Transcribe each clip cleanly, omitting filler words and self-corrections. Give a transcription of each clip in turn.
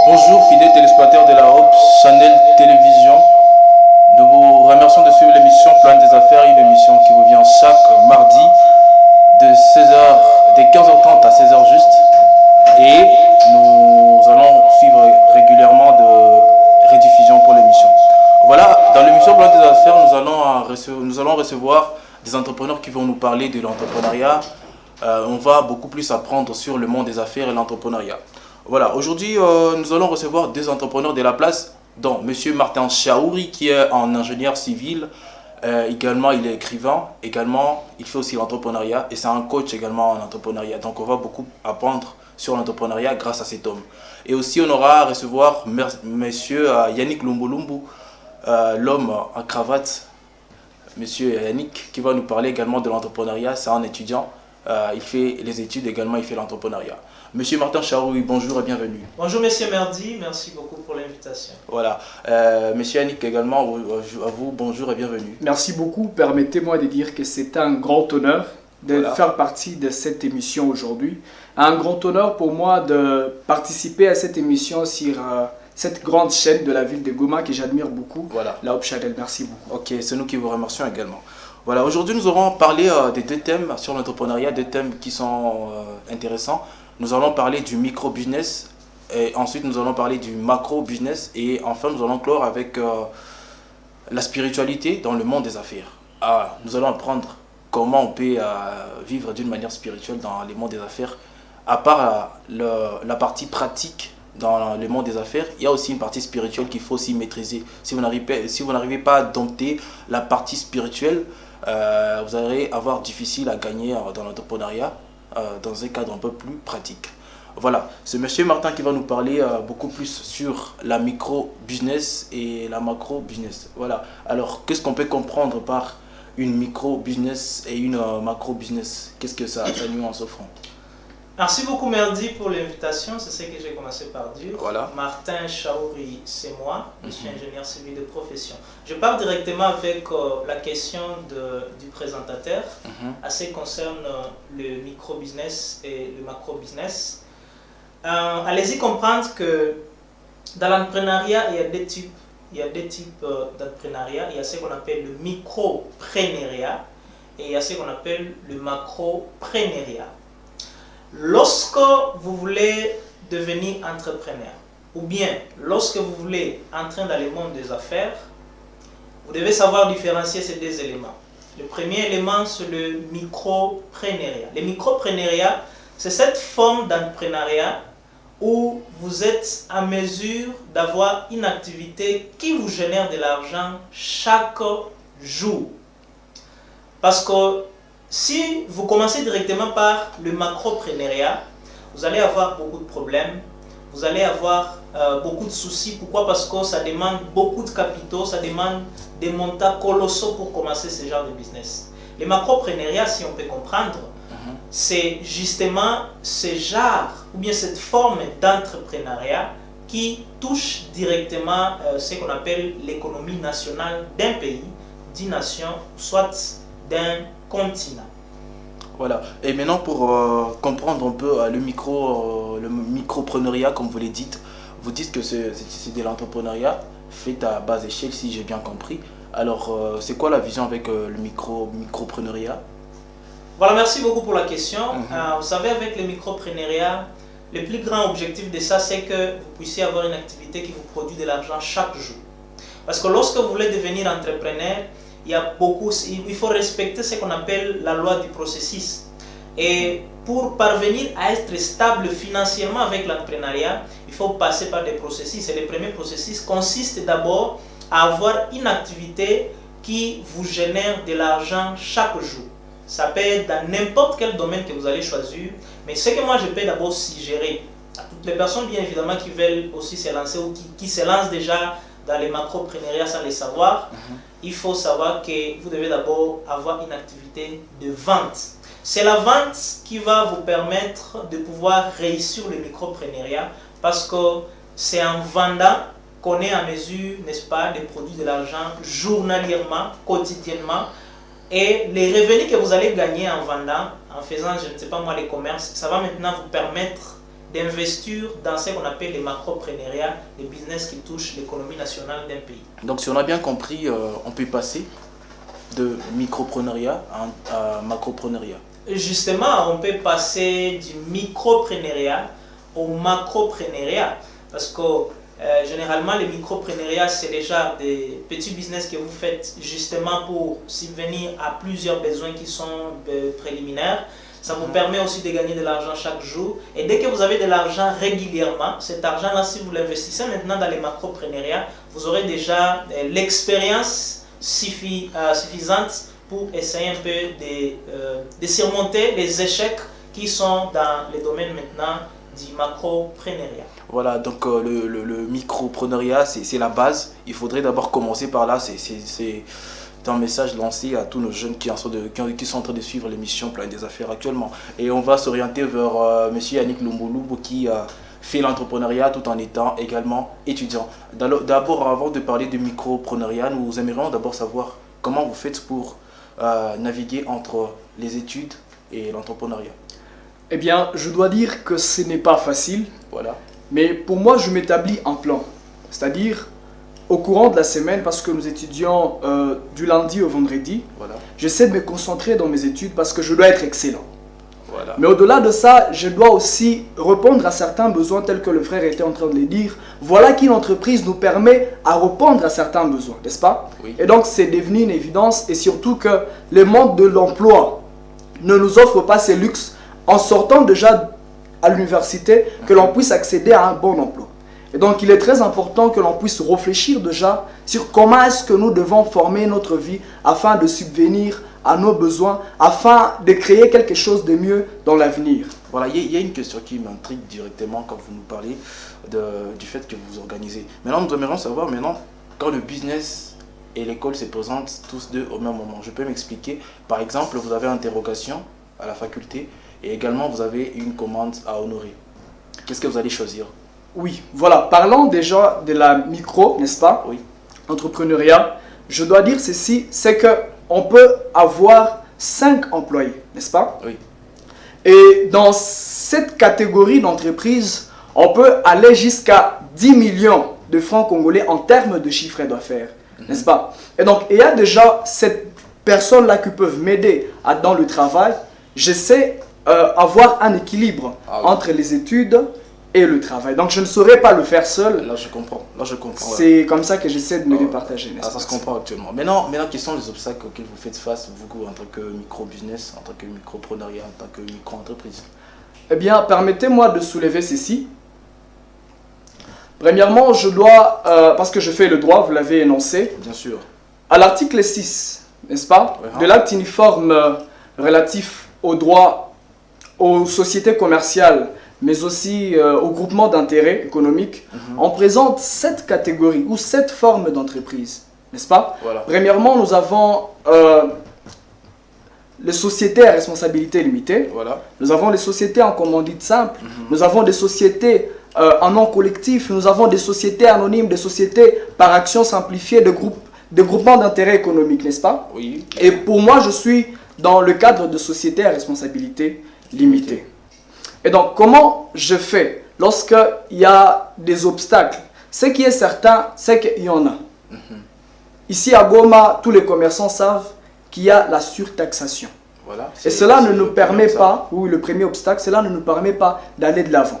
Bonjour fidèles téléspectateurs de la Hope Channel Télévision. Nous vous remercions de suivre l'émission Plan des Affaires, une émission qui vous vient chaque mardi de 16h, de 15h30 à 16h juste. Et nous allons suivre régulièrement de rediffusion pour l'émission. Voilà, dans l'émission Plan des Affaires, nous allons recevoir des entrepreneurs qui vont nous parler de l'entrepreneuriat. On va beaucoup plus apprendre sur le monde des affaires et l'entrepreneuriat. Voilà, aujourd'hui, nous allons recevoir deux entrepreneurs de la place, dont M. Martin Chaouri, qui est un ingénieur civil. Également, il est écrivain. Également, il fait aussi l'entrepreneuriat. Et c'est un coach également en entrepreneuriat. Donc, on va beaucoup apprendre sur l'entrepreneuriat grâce à cet homme. Et aussi, on aura à recevoir M. Yannick Lumbu, l'homme en cravate. M. Yannick, qui va nous parler également de l'entrepreneuriat. C'est un étudiant. Il fait les études également, il fait l'entrepreneuriat. Monsieur Martin Chaouri, bonjour et bienvenue. Bonjour Monsieur Merdi, merci beaucoup pour l'invitation. Voilà. Monsieur Yannick également, à vous, bonjour et bienvenue. Merci beaucoup. Permettez-moi de dire que c'est un grand honneur de faire partie de cette émission aujourd'hui. Un grand honneur pour moi de participer à cette émission sur cette grande chaîne de la ville de Goma que j'admire beaucoup. Voilà. La Hope Channel, merci beaucoup. Ok, c'est nous qui vous remercions également. Voilà, aujourd'hui nous aurons parlé des deux thèmes sur l'entrepreneuriat, deux thèmes qui sont intéressants. Nous allons parler du micro-business et ensuite nous allons parler du macro-business et enfin nous allons clore avec la spiritualité dans le monde des affaires. Nous allons apprendre comment on peut vivre d'une manière spirituelle dans le monde des affaires. À part la partie pratique dans le monde des affaires, il y a aussi une partie spirituelle qu'il faut aussi maîtriser. Si vous n'arrivez pas à dompter la partie spirituelle, vous allez avoir difficile à gagner dans l'entrepreneuriat dans un cadre un peu plus pratique. Voilà, c'est monsieur Martin qui va nous parler beaucoup plus sur la micro-business et la macro-business. Voilà, alors qu'est-ce qu'on peut comprendre par une micro-business et une macro-business? Qu'est-ce que ça nuance au fond? Merci beaucoup Merdi pour l'invitation, c'est ce que j'ai commencé par dire. Voilà. Martin Chaouri, c'est moi, je suis ingénieur civil de profession. Je pars directement avec la question du présentateur, à ce qui concerne le micro-business et le macro-business. Allez-y comprendre que dans l'entrepreneuriat, il y a deux types. Il y a deux types d'entrepreneuriat. Il y a ce qu'on appelle le micro-preneuriat et il y a ce qu'on appelle le macro-preneuriat. Lorsque vous voulez devenir entrepreneur, ou bien lorsque vous voulez entrer dans le monde des affaires, vous devez savoir différencier ces deux éléments. Le premier élément, c'est le micropreneuriat. Le micropreneuriat, c'est cette forme d'entrepreneuriat où vous êtes à mesure d'avoir une activité qui vous génère de l'argent chaque jour. Parce que si vous commencez directement par le macropreneuriat, vous allez avoir beaucoup de problèmes, vous allez avoir beaucoup de soucis. Pourquoi? Parce que ça demande beaucoup de capitaux, ça demande des montants colossaux pour commencer ce genre de business. Le macropreneuriat, si on peut comprendre, c'est justement ce genre ou bien cette forme d'entrepreneuriat qui touche directement ce qu'on appelle l'économie nationale d'un pays, d'une nation, soit d'un continent. Voilà. Et maintenant pour comprendre un peu le micropreneuriat, comme vous le dites, vous dites que c'est de l'entrepreneuriat fait à bas échelle, si j'ai bien compris. Alors c'est quoi la vision avec le micropreneuriat? Voilà, merci beaucoup pour la question. Vous savez, avec le micropreneuriat, le plus grand objectif de ça, c'est que vous puissiez avoir une activité qui vous produit de l'argent chaque jour. Parce que lorsque vous voulez devenir entrepreneur, il faut respecter ce qu'on appelle la loi du processus. Et pour parvenir à être stable financièrement avec l'entrepreneuriat, il faut passer par des processus. Et le premier processus consiste d'abord à avoir une activité qui vous génère de l'argent chaque jour. Ça peut être dans n'importe quel domaine que vous allez choisir, mais ce que moi je peux d'abord suggérer à toutes les personnes bien évidemment qui veulent aussi se lancer ou qui se lancent déjà dans les macropreneuriats sans les savoir, il faut savoir que vous devez d'abord avoir une activité de vente. C'est la vente qui va vous permettre de pouvoir réussir le micropreneuriat parce que c'est en vendant qu'on est à mesure, n'est-ce pas, de produire de l'argent journalièrement, quotidiennement. Et les revenus que vous allez gagner en vendant, en faisant, je ne sais pas moi, les commerces, ça va maintenant vous permettre d'investir dans ce qu'on appelle les macroprenariats, les business qui touchent l'économie nationale d'un pays. Donc si on a bien compris, on peut passer de microprenariat à macroprenariat. Justement, on peut passer du microprenariat au macroprenariat parce que généralement, les microprenariats, c'est déjà des petits business que vous faites justement pour subvenir à plusieurs besoins qui sont préliminaires. Ça vous permet aussi de gagner de l'argent chaque jour. Et dès que vous avez de l'argent régulièrement, cet argent-là, si vous l'investissez maintenant dans les macroprenariats, vous aurez déjà l'expérience suffisante pour essayer un peu de surmonter les échecs qui sont dans les domaines maintenant du macroprenariat. Voilà, donc le microprenariat, c'est la base. Il faudrait d'abord commencer par là. C'est un message lancé à tous nos jeunes qui sont en train de suivre l'émission Plan des Affaires actuellement. Et on va s'orienter vers M. Yannick Lumbulumbu qui fait l'entrepreneuriat tout en étant également étudiant. D'abord, avant de parler de microprenariat, nous aimerions d'abord savoir comment vous faites pour naviguer entre les études et l'entrepreneuriat. Eh bien, je dois dire que ce n'est pas facile. Voilà. Mais pour moi, je m'établis un plan. C'est-à-dire, au courant de la semaine, parce que nous étudions du lundi au vendredi, voilà, j'essaie de me concentrer dans mes études parce que je dois être excellent. Voilà. Mais au-delà de ça, je dois aussi répondre à certains besoins tels que le frère était en train de les dire. Voilà qu'une entreprise nous permet à répondre à certains besoins, n'est-ce pas? Oui. Et donc, c'est devenu une évidence et surtout que le monde de l'emploi ne nous offre pas ces luxes en sortant déjà à l'université, que l'on puisse accéder à un bon emploi. Et donc, il est très important que l'on puisse réfléchir déjà sur comment est-ce que nous devons former notre vie afin de subvenir à nos besoins, afin de créer quelque chose de mieux dans l'avenir. Voilà, il y a une question qui m'intrigue directement quand vous nous parlez du fait que vous vous organisez. Maintenant, nous aimerions savoir, quand le business et l'école se présentent tous deux au même moment. Je peux m'expliquer. Par exemple, vous avez interrogation à la faculté et également vous avez une commande à honorer. Qu'est-ce que vous allez choisir? Oui, voilà. Parlons déjà de la micro, n'est-ce pas? Oui. Entrepreneuriat. Je dois dire ceci, c'est qu'on peut avoir 5 employés, n'est-ce pas? Oui. Et dans cette catégorie d'entreprise, on peut aller jusqu'à 10 millions de francs congolais en termes de chiffre d'affaires, n'est-ce pas? Et donc, il y a déjà cette personne-là qui peuvent m'aider dans le travail. J'essaie avoir un équilibre entre les études et le travail. Donc je ne saurais pas le faire seul. Là je comprends. C'est comme ça que j'essaie de me départager. Ça se comprend actuellement. Maintenant, quels sont les obstacles auxquels vous faites face, vous, en tant que micro-business, en tant que microprenariat, en tant que micro-entreprise? Eh bien, permettez-moi de soulever ceci. Premièrement, je dois, parce que je fais le droit, vous l'avez énoncé. Bien sûr. À l'article 6, n'est-ce pas, de l'acte uniforme relatif aux droits aux sociétés commerciales, mais aussi au groupement d'intérêt économique, on présente 7 catégories ou 7 formes d'entreprise, n'est-ce pas? Voilà. Premièrement, nous avons les sociétés à responsabilité limitée, voilà, nous avons les sociétés en commandite simple, nous avons des sociétés en nom collectif, nous avons des sociétés anonymes, des sociétés par action simplifiée, de groupements d'intérêt économique, n'est-ce pas? Oui. Et pour moi, je suis dans le cadre de sociétés à responsabilité limitée. Et donc, comment je fais lorsqu'il y a des obstacles? Ce qui est certain, c'est qu'il y en a. Ici à Goma, tous les commerçants savent qu'il y a la surtaxation. Voilà, et cela ne nous permet pas, oui, le premier obstacle, cela ne nous permet pas d'aller de l'avant.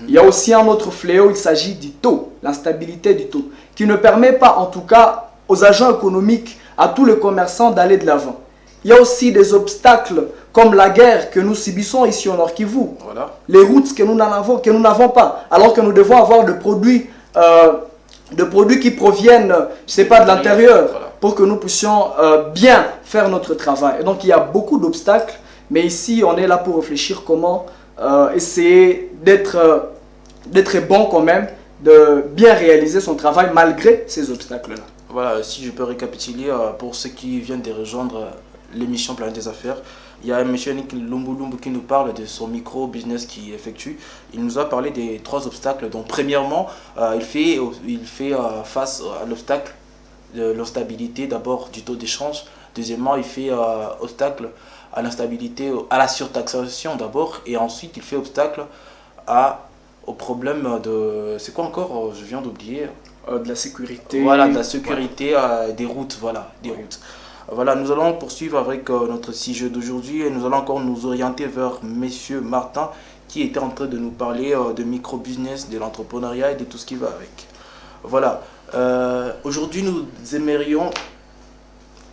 Il y a aussi un autre fléau, il s'agit du taux, l'instabilité du taux, qui ne permet pas, en tout cas, aux agents économiques, à tous les commerçants d'aller de l'avant. Il y a aussi des obstacles comme la guerre que nous subissons ici au Nord Kivu. Voilà. Les routes que nous n'avons pas, alors que nous devons avoir de produits qui proviennent, je sais pas, de l'intérieur, voilà, pour que nous puissions bien faire notre travail. Et donc il y a beaucoup d'obstacles, mais ici on est là pour réfléchir comment essayer d'être bon quand même, de bien réaliser son travail malgré ces obstacles-là. Voilà, si je peux récapituler pour ceux qui viennent de rejoindre l'émission Planète des Affaires, il y a M. Yannick Lumbulumbu qui nous parle de son micro-business qu'il effectue. Il nous a parlé des 3 obstacles. Donc, premièrement, il fait face à l'obstacle de l'instabilité d'abord du taux d'échange. Deuxièmement, il fait obstacle à l'instabilité, à la surtaxation d'abord. Et ensuite, il fait obstacle à au problème de... C'est quoi encore? Je viens d'oublier. De la sécurité. Voilà, de la sécurité des routes, voilà, des routes. Voilà, nous allons poursuivre avec notre sujet d'aujourd'hui et nous allons encore nous orienter vers Monsieur Martin qui était en train de nous parler de micro-business, de l'entrepreneuriat et de tout ce qui va avec. Voilà, aujourd'hui nous aimerions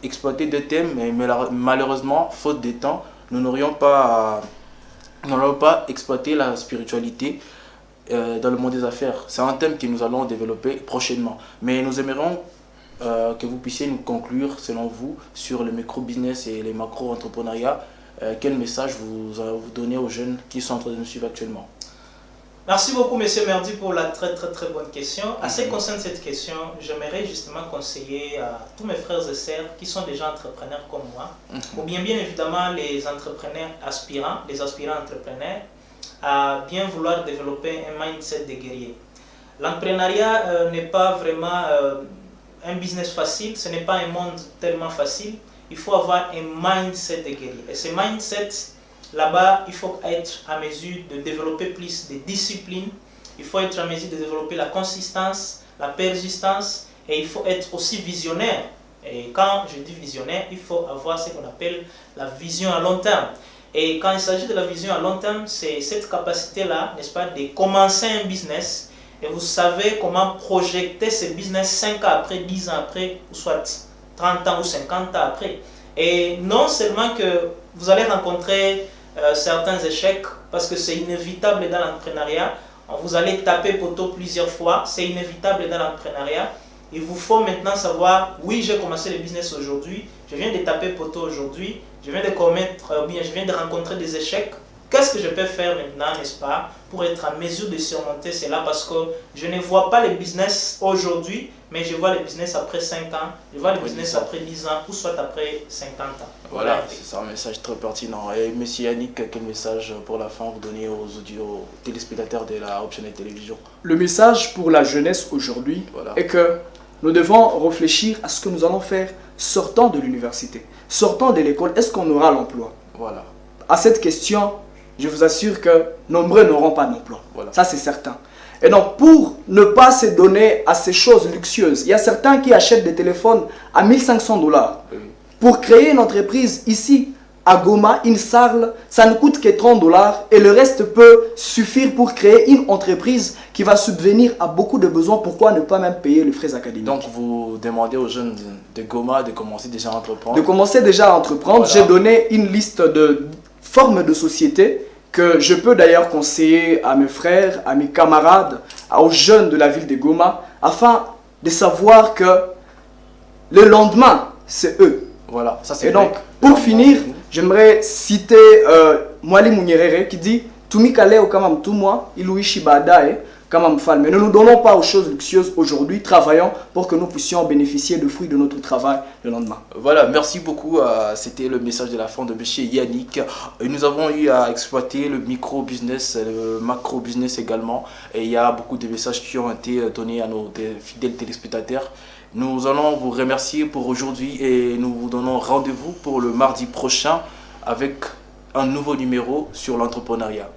exploiter deux thèmes, mais malheureusement, faute de temps, nous n'aurions pas exploité la spiritualité dans le monde des affaires. C'est un thème que nous allons développer prochainement. Mais nous aimerions que vous puissiez nous conclure, selon vous, sur le micro-business et les macro-entrepreneuriats. Quel message vous donnez aux jeunes qui sont en train de nous suivre actuellement? Merci beaucoup, Monsieur Merdi, pour la très bonne question. À ce qui concerne cette question, j'aimerais justement conseiller à tous mes frères et sœurs qui sont déjà entrepreneurs comme moi, ou bien évidemment les entrepreneurs aspirants, les aspirants entrepreneurs, à bien vouloir développer un mindset de guerrier. L'entrepreneuriat n'est pas vraiment un business facile, ce n'est pas un monde tellement facile. Il faut avoir un mindset de guerrier. Et ce mindset, là-bas, il faut être à mesure de développer plus de discipline, il faut être à mesure de développer la consistance, la persistance, et il faut être aussi visionnaire. Et quand je dis visionnaire, il faut avoir ce qu'on appelle la vision à long terme. Et quand il s'agit de la vision à long terme, c'est cette capacité-là, n'est-ce pas, de commencer un business, et vous savez comment projeter ce business 5 ans après, 10 ans après, ou soit 30 ans ou 50 ans après. Et non seulement que vous allez rencontrer certains échecs, parce que c'est inévitable dans l'entrepreneuriat, vous allez taper poteau plusieurs fois, c'est inévitable dans l'entrepreneuriat. Il vous faut maintenant savoir, oui, j'ai commencé le business aujourd'hui, je viens de taper poteau aujourd'hui, je viens de rencontrer des échecs. Qu'est-ce que je peux faire maintenant, n'est-ce pas, pour être en mesure de surmonter cela? Parce que je ne vois pas le business aujourd'hui, mais je vois le business après 5 ans, je vois le business après 10 ans, ou soit après 50 ans. Voilà, c'est un message très pertinent. Et M. Yannick, quel message pour la fin vous donnez aux téléspectateurs de la Optionnel Télévision? Le message pour la jeunesse aujourd'hui est que nous devons réfléchir à ce que nous allons faire sortant de l'université, sortant de l'école. Est-ce qu'on aura l'emploi? Voilà. À cette question, je vous assure que nombreux n'auront pas d'emploi. Voilà. Ça, c'est certain. Et donc, pour ne pas se donner à ces choses luxueuses, il y a certains qui achètent des téléphones à 1500 $. Oui. Pour créer une entreprise ici, à Goma, INSARL, ça ne coûte que 30 $ et le reste peut suffire pour créer une entreprise qui va subvenir à beaucoup de besoins. Pourquoi ne pas même payer les frais académiques? Donc, vous demandez aux jeunes de Goma de commencer déjà à entreprendre? De commencer déjà à entreprendre. Voilà. J'ai donné une liste de formes de sociétés que je peux d'ailleurs conseiller à mes frères, à mes camarades, aux jeunes de la ville de Goma, afin de savoir que le lendemain, c'est eux. Voilà, ça c'est. Et donc, pour finir, j'aimerais citer Mwali Munyerere qui dit Tumi kale o kamam tumwa, iluishi baadaye kamam falme. Mais ne nous donnons pas aux choses luxueuses aujourd'hui, travaillons pour que nous puissions bénéficier des fruits de notre travail le lendemain. Voilà, merci beaucoup. C'était le message de la fin de M. Yannick. Nous avons eu à exploiter le micro-business, le macro-business également. Et il y a beaucoup de messages qui ont été donnés à nos fidèles téléspectateurs. Nous allons vous remercier pour aujourd'hui et nous vous donnons rendez-vous pour le mardi prochain avec un nouveau numéro sur l'entrepreneuriat.